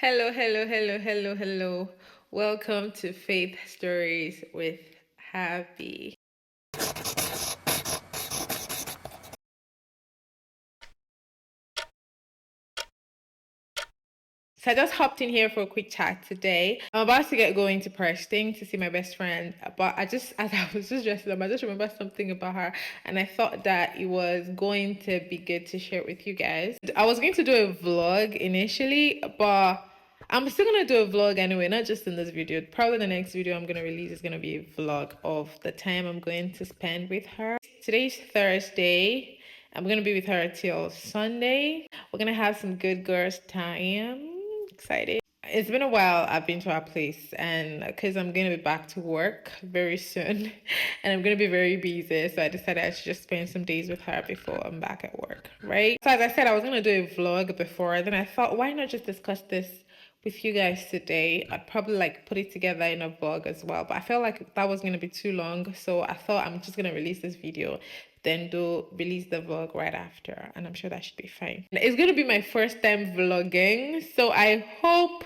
Hello, hello, hello, hello, hello. Welcome to Faith Stories with Happy. So I just hopped in here for a quick chat today. I'm about to get going to Preston to see my best friend, but as I was just dressing up, I just remembered something about her, and I thought that it was going to be good to share it with you guys. I was going to do a vlog initially, but I'm still gonna do a vlog anyway, not just in this video. Probably the next video I'm gonna release is gonna be a vlog of the time I'm going to spend with her. Today's Thursday. I'm gonna be with her till Sunday. We're gonna have some good girls time. Excited. It's been a while I've been to our place, and because I'm gonna be back to work very soon and I'm gonna be very busy, so I decided I should just spend some days with her before I'm back at work, right? So as I said, I was gonna do a vlog before, then I thought, why not just discuss this with you guys today? I'd probably like put it together in a vlog as well, but I felt like that was gonna be too long, so I thought I'm just gonna release this video, then do release the vlog right after, and I'm sure that should be fine. It's gonna be my first time vlogging, so I hope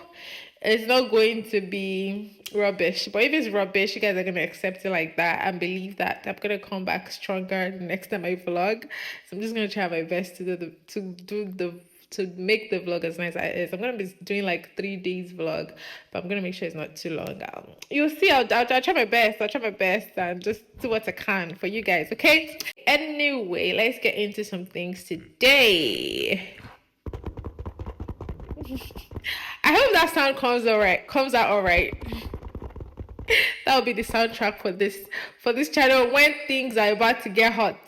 it's not going to be rubbish. But if it's rubbish, you guys are gonna accept it like that and believe that I'm gonna come back stronger the next time I vlog. So I'm just gonna try my best to make the vlog as nice as it is. I'm gonna be doing like 3 days vlog, but I'm gonna make sure it's not too long. You'll see. I'll try my best. I'll try my best and just do what I can for you guys. Okay. Anyway, let's get into some things today. I hope that sound comes out all right. That will be the soundtrack for this channel when things are about to get hot.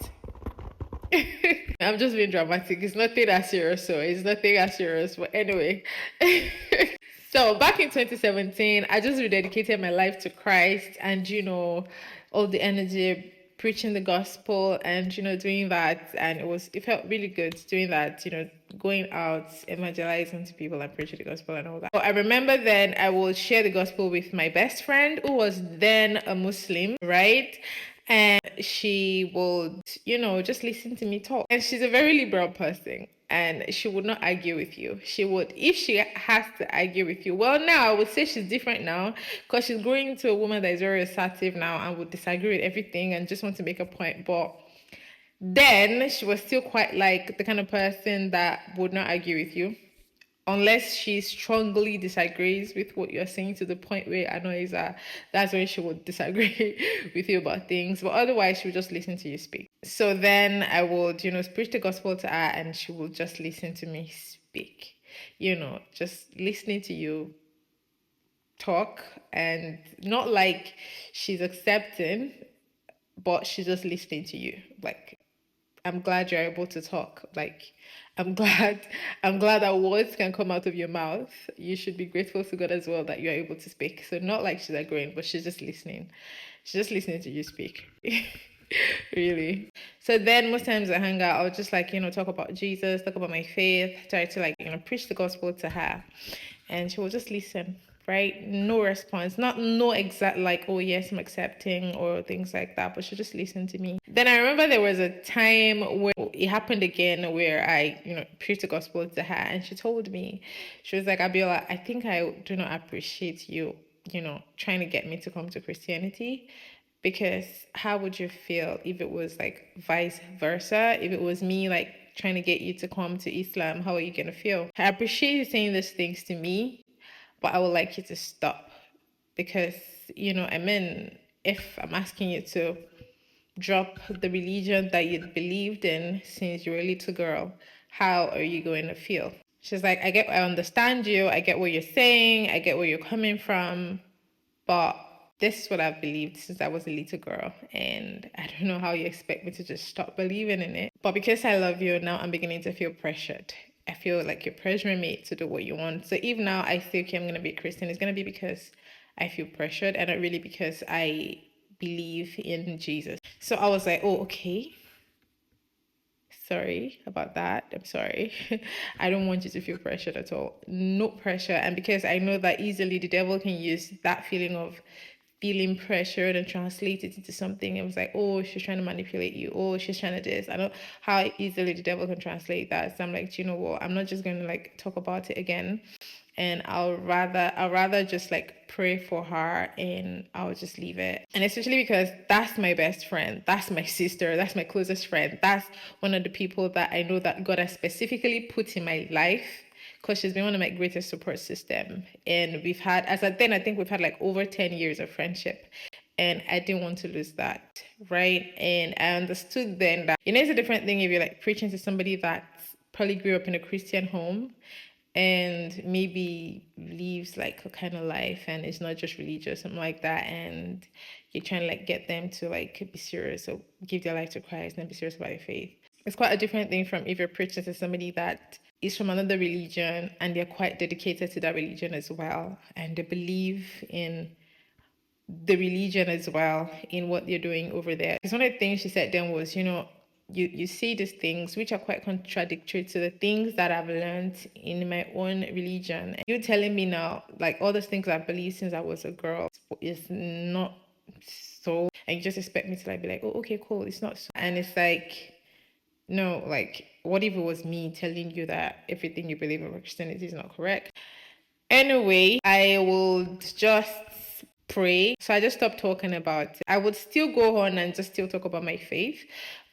I'm just being dramatic. It's nothing that serious, so it's nothing that serious. But anyway. So back in 2017, I just rededicated my life to Christ, and all the energy preaching the gospel and doing that, and it felt really good doing that, going out evangelizing to people and preaching the gospel and all that. So I remember then I would share the gospel with my best friend who was then a Muslim, right? And she would, just listen to me talk. And she's a very liberal person, and she would not argue with you. She would, if she has to argue with you. Well, now I would say she's different now because she's growing into a woman that is very assertive now and would disagree with everything and just want to make a point. But then she was still quite like the kind of person that would not argue with you unless she strongly disagrees with what you're saying to the point where annoys her. That's when she would disagree with you about things, but otherwise she would just listen to you speak. So then I would preach the gospel to her, and she would just listen to me speak, just listening to you talk, and not like she's accepting, but she's just listening to you. Like, I'm glad you're able to talk. Like, I'm glad that words can come out of your mouth. You should be grateful to God as well that you're able to speak. So not like she's agreeing, but she's just listening. She's just listening to you speak. Really. So then most times I hang out, I'll just like, talk about Jesus, talk about my faith, try to like, preach the gospel to her. And she will just listen, right? No response. Not no exact like, oh yes, I'm accepting or things like that, but she'll just listen to me. Then I remember there was a time where it happened again where I, preached the gospel to her, and she told me, she was like, Abiola, I think I do not appreciate you, trying to get me to come to Christianity. Because how would you feel if it was like vice versa? If it was me like trying to get you to come to Islam, how are you gonna feel? I appreciate you saying these things to me, but I would like you to stop. Because, I mean, if I'm asking you to drop the religion that you believed in since you were a little girl, how are you going to feel? She's like, I understand you, I get what you're saying, I get where you're coming from, but this is what I've believed since I was a little girl, and I don't know how you expect me to just stop believing in it. But because I love you, now I'm beginning to feel pressured. I feel like you're pressuring me to do what you want. So if now I say, okay, I'm going to be a Christian, it's going to be because I feel pressured and not really because I believe in Jesus. So I was like, oh, okay. Sorry about that. I'm sorry. I don't want you to feel pressured at all. No pressure. And because I know that easily the devil can use that feeling of feeling pressured and translate it into something. It was like, oh, she's trying to manipulate you. Oh, she's trying to this. I know how easily the devil can translate that. So I'm like, you know what? I'm not just going to like talk about it again. and I'll rather just like pray for her and I'll just leave it. And especially because that's my best friend, that's my sister, that's my closest friend, that's one of the people that I know that God has specifically put in my life, because she's been one of my greatest support system. And we've had, as at then, I think we've had like over 10 years of friendship. And I didn't want to lose that, right? And I understood then that, it's a different thing if you're like preaching to somebody that probably grew up in a Christian home and maybe lives like a kind of life and it's not just religious, something like that, and you're trying to like get them to like be serious or give their life to Christ and be serious about their faith. It's quite a different thing from if you're preaching to somebody that is from another religion and they're quite dedicated to that religion as well, and they believe in the religion as well in what they're doing over there. Because one of the things she said then was, you see these things which are quite contradictory to the things that I've learned in my own religion. And you telling me now, like all those things I've believed since I was a girl is not so, and you just expect me to like be like, oh, okay, cool, it's not so. And it's like, no, like, what if it was me telling you that everything you believe in Christianity is not correct? Anyway, I would just pray. So I just stopped talking about it. I would still go on and just still talk about my faith,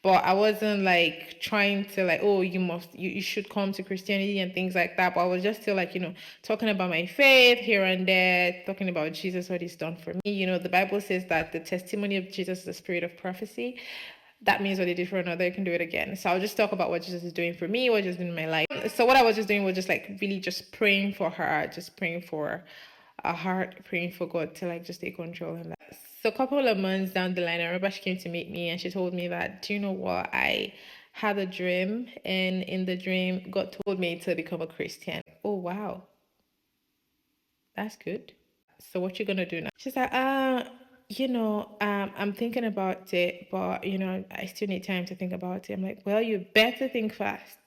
but I wasn't like trying to like, oh, you should come to Christianity and things like that. But I was just still like, talking about my faith here and there, talking about Jesus, what he's done for me. The Bible says that the testimony of Jesus is the spirit of prophecy. That means what he did for another, you can do it again. So I'll just talk about what Jesus is doing for me, what Jesus is doing in my life. So what I was just doing was just like really just praying for her, just praying for a heart, praying for God to like just take control and that. So a couple of months down the line, I remember she came to meet me and she told me that, do you know what? I had a dream, and in the dream, God told me to become a Christian. Oh, wow. That's good. So what you gonna do now? She's like, I'm thinking about it, but I still need time to think about it. I'm like, well, you better think fast.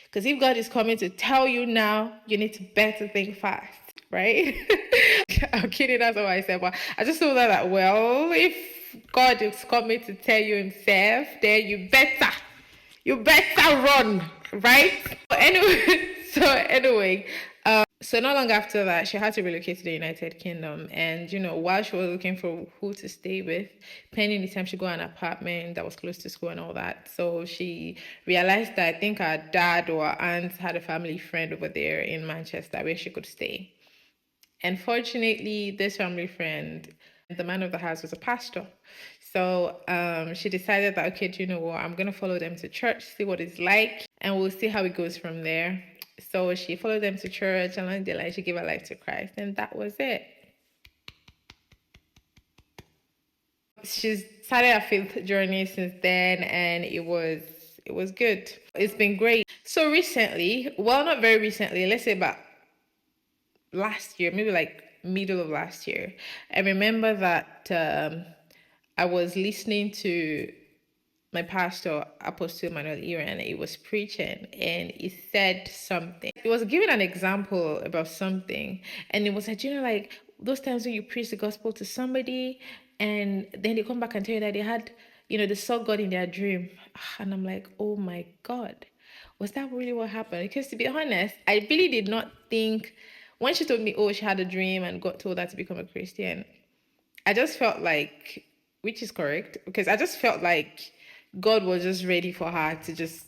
Because if God is coming to tell you now, you need to better think fast, right? I'm kidding, that's what I said, but I just told her that, well, if God is coming to tell you himself, then you better run, right? So anyway, so not long after that, she had to relocate to the United Kingdom. And, while she was looking for who to stay with, pending the time she got an apartment that was close to school and all that. So she realized that I think her dad or her aunt had a family friend over there in Manchester where she could stay. And fortunately, this family friend, the man of the house, was a pastor. So she decided that, okay, do you know what? I'm going to follow them to church, see what it's like, and we'll see how it goes from there. So she followed them to church, and along the line, she gave her life to Christ, and that was it. She's started her faith journey since then, and it was good. It's been great. So recently, well, not very recently, let's say about last year, maybe like middle of last year, I remember that I was listening to my pastor, Apostle Manuel Iran. He was preaching and he said something. He was giving an example about something, and it was like, like those times when you preach the gospel to somebody and then they come back and tell you that they had, they saw God in their dream. And I'm like, oh my God, was that really what happened? Because to be honest, I really did not think, when she told me, oh, she had a dream and God told her to become a Christian, I just felt like, which is correct, because I just felt like God was just ready for her to just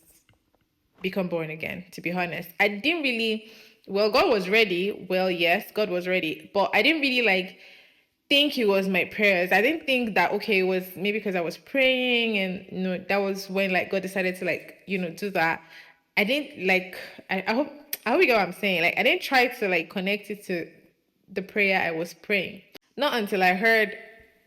become born again, to be honest. I didn't really, well, God was ready. Well, yes, God was ready. But I didn't really like think it was my prayers. I didn't think that, okay, it was maybe because I was praying and, that was when like God decided to like, do that. I didn't like, I hope you get what I'm saying. Like, I didn't try to like connect it to the prayer I was praying. Not until I heard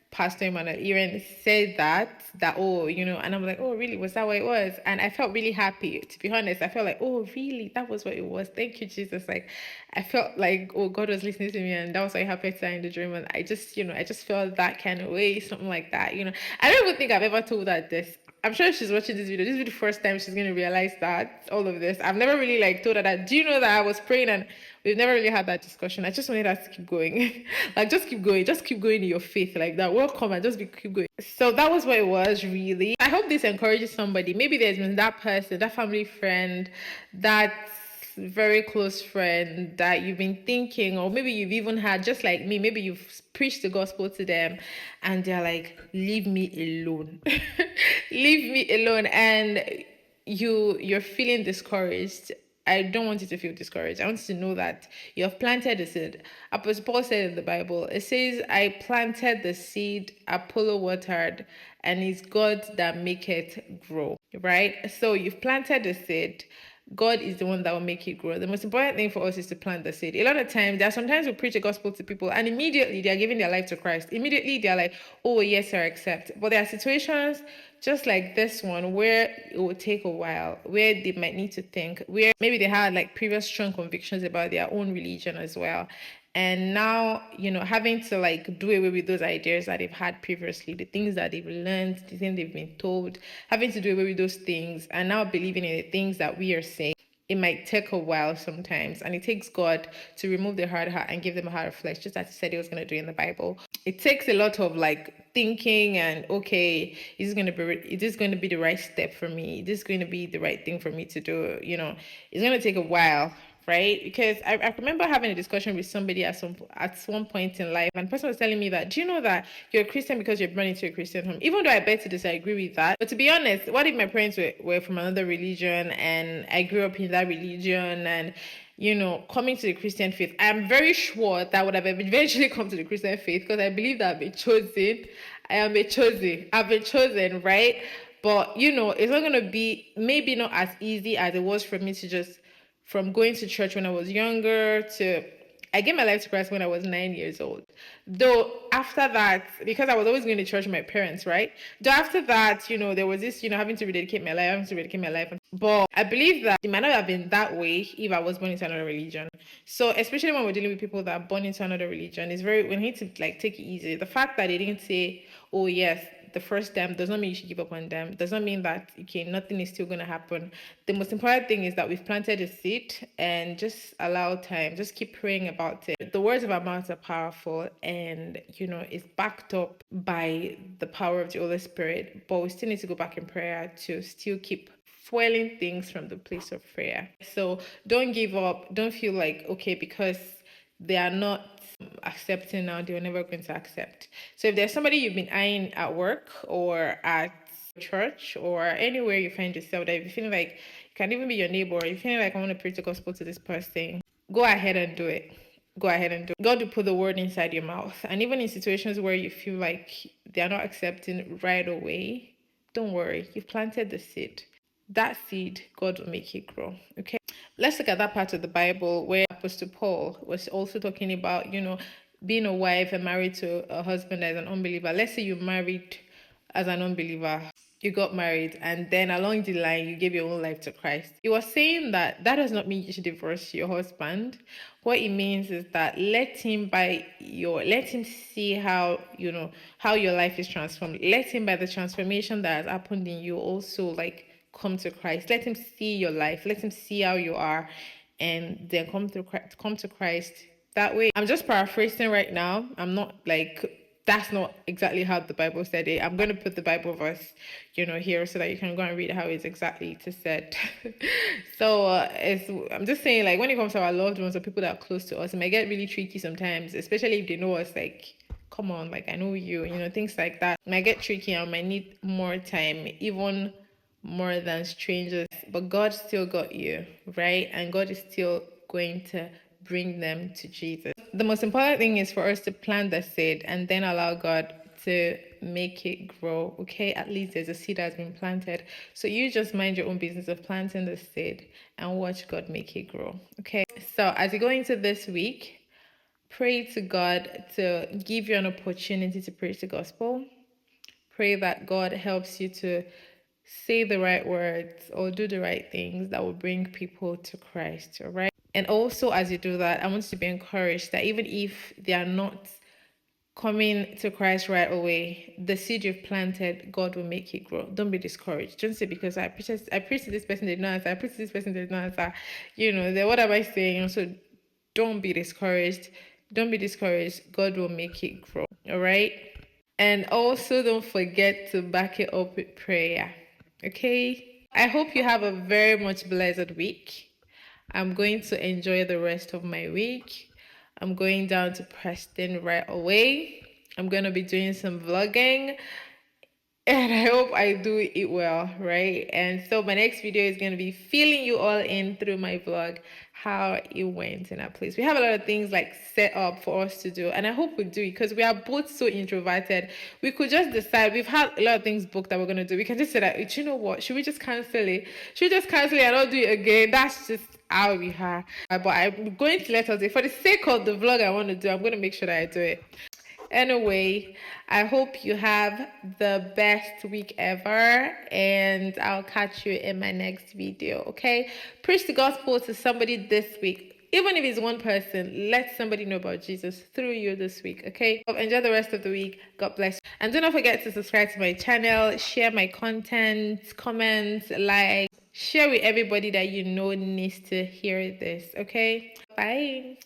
Pastor Emmanuel Iren said that, oh, and I'm like, oh, really? Was that what it was? And I felt really happy, to be honest. I felt like, oh, really? That was what it was. Thank you, Jesus. Like, I felt like, oh, God was listening to me, and that was why I happened in the dream. And I just, I just felt that kind of way, something like that, I don't even think I've ever told her this. I'm sure she's watching this video. This will be the first time she's going to realize that, all of this. I've never really like told her that, do you know that I was praying, and we've never really had that discussion. I just wanted her to keep going. Like, just keep going in your faith like that. Welcome, and just keep going. So that was what it was, really. I hope this encourages somebody. Maybe there's been that person, that family friend, that very close friend that you've been thinking, or maybe you've even had, just like me, maybe you've preached the gospel to them and they're like, leave me alone. Leave me alone. And you're feeling discouraged. I don't want you to feel discouraged. I want you to know that you have planted the seed. Apostle Paul said in the Bible, it says, I planted the seed, Apollo watered, and it's God that make it grow. Right? So you've planted the seed. God is the one that will make it grow. The most important thing for us is to plant the seed. A lot of times, there are sometimes we preach the gospel to people and immediately they are giving their life to Christ. Immediately they are like, oh, yes, sir, accept. But there are situations just like this one where it will take a while, where they might need to think, where maybe they had like previous strong convictions about their own religion as well. And now, having to like do away with those ideas that they've had previously, the things that they've learned, the things they've been told, having to do away with those things and now believing in the things that we are saying. It might take a while sometimes, and it takes God to remove the hard heart and give them a heart of flesh, just as He said He was going to do in the Bible. It takes a lot of like thinking and, okay, is this going to be the right step for me? Is this going to be the right thing for me to do? It's going to take a while, right? Because I remember having a discussion with somebody at one point in life, and the person was telling me that, do you know that you're a Christian because you're born into a Christian home? Even though I beg to disagree with that, but to be honest, what if my parents were from another religion and I grew up in that religion and coming to the Christian faith, I'm very sure that would have eventually come to the Christian faith because I believe that I've been chosen. I've been chosen, right? But it's not gonna be, maybe not as easy as it was for me to just, from going to church when I was younger to, I gave my life to Christ when I was 9 years old. Though after that, because I was always going to church with my parents, right? Though after that, there was this, having to rededicate my life. But I believe that it might not have been that way if I was born into another religion. So especially when we're dealing with people that are born into another religion, we need to like take it easy. The fact that they didn't say, oh yes, the first time does not mean you should give up on them. Does not mean that, okay, nothing is still going to happen. The most important thing is that we've planted a seed and just allow time. Just keep praying about it. The words of our mouth are powerful and, it's backed up by the power of the Holy Spirit. But we still need to go back in prayer to still keep fueling things from the place of prayer. So don't give up. Don't feel like, okay, because they are not accepting now, they're never going to accept. So if there's somebody you've been eyeing at work or at church or anywhere you find yourself, that if you're feeling like, it can even be your neighbor, or you're feeling like, I want to preach the gospel to this person, go ahead and do it. Go ahead and do it. God will put the word inside your mouth. And even in situations where you feel like they're not accepting right away, don't worry. You've planted the seed. That seed, God will make it grow. Okay. Let's look at that part of the Bible where Apostle Paul was also talking about, being a wife and married to a husband as an unbeliever. Let's say you married as an unbeliever, you got married, and then along the line, you gave your own life to Christ. He was saying that does not mean you should divorce your husband. What it means is that let him see how, how your life is transformed. Let him, by the transformation that has happened in you, also like come to Christ. Let him see your life. Let him see how you are, and then come to Christ that way. I'm just paraphrasing right now. I'm not like, that's not exactly how the Bible said it. I'm going to put the Bible verse, here so that you can go and read how it's exactly said. So I'm just saying, like, when it comes to our loved ones or people that are close to us, it might get really tricky sometimes, especially if they know us, like, come on, like, I know you, things like that. It might get tricky and might need more time, even more than strangers. But God still got you, right? And God is still going to bring them to Jesus. The most important thing is for us to plant the seed and then allow God to make it grow. Okay, at least there's a seed that's been planted. So you just mind your own business of planting the seed and watch God make it grow. Okay, so as you go into this week, pray to God to give you an opportunity to preach the gospel. Pray that God helps you to say the right words or do the right things that will bring people to Christ, all right? And also, as you do that, I want you to be encouraged that even if they are not coming to Christ right away, the seed you've planted, God will make it grow. Don't be discouraged. Don't say, because I preach to this person, they did not answer. I preach to this person, they did not answer. What am I saying? So don't be discouraged. Don't be discouraged. God will make it grow. All right? And also don't forget to back it up with prayer. Okay? I hope you have a very much blessed week. I'm going to enjoy the rest of my week. I'm going down to Preston right away. I'm going to be doing some vlogging. And I hope I do it well, right? And so my next video is going to be filling you all in through my vlog how it went in that place. We have a lot of things like set up for us to do, and I hope we do it because we are both so introverted. We could just decide, we've had a lot of things booked that we're going to do. We can just say that, you know what, should we just cancel it? Should we just cancel it and not do it again? That's just how we are. But I'm going to let us do, for the sake of the vlog I want to do, I'm going to make sure that I do it. Anyway, I hope you have the best week ever, and I'll catch you in my next video, okay? Preach the gospel to somebody this week. Even if it's one person, let somebody know about Jesus through you this week, okay? Enjoy the rest of the week. God bless. And do not forget to subscribe to my channel, share my content, comment, like, share with everybody that you know needs to hear this, okay? Bye.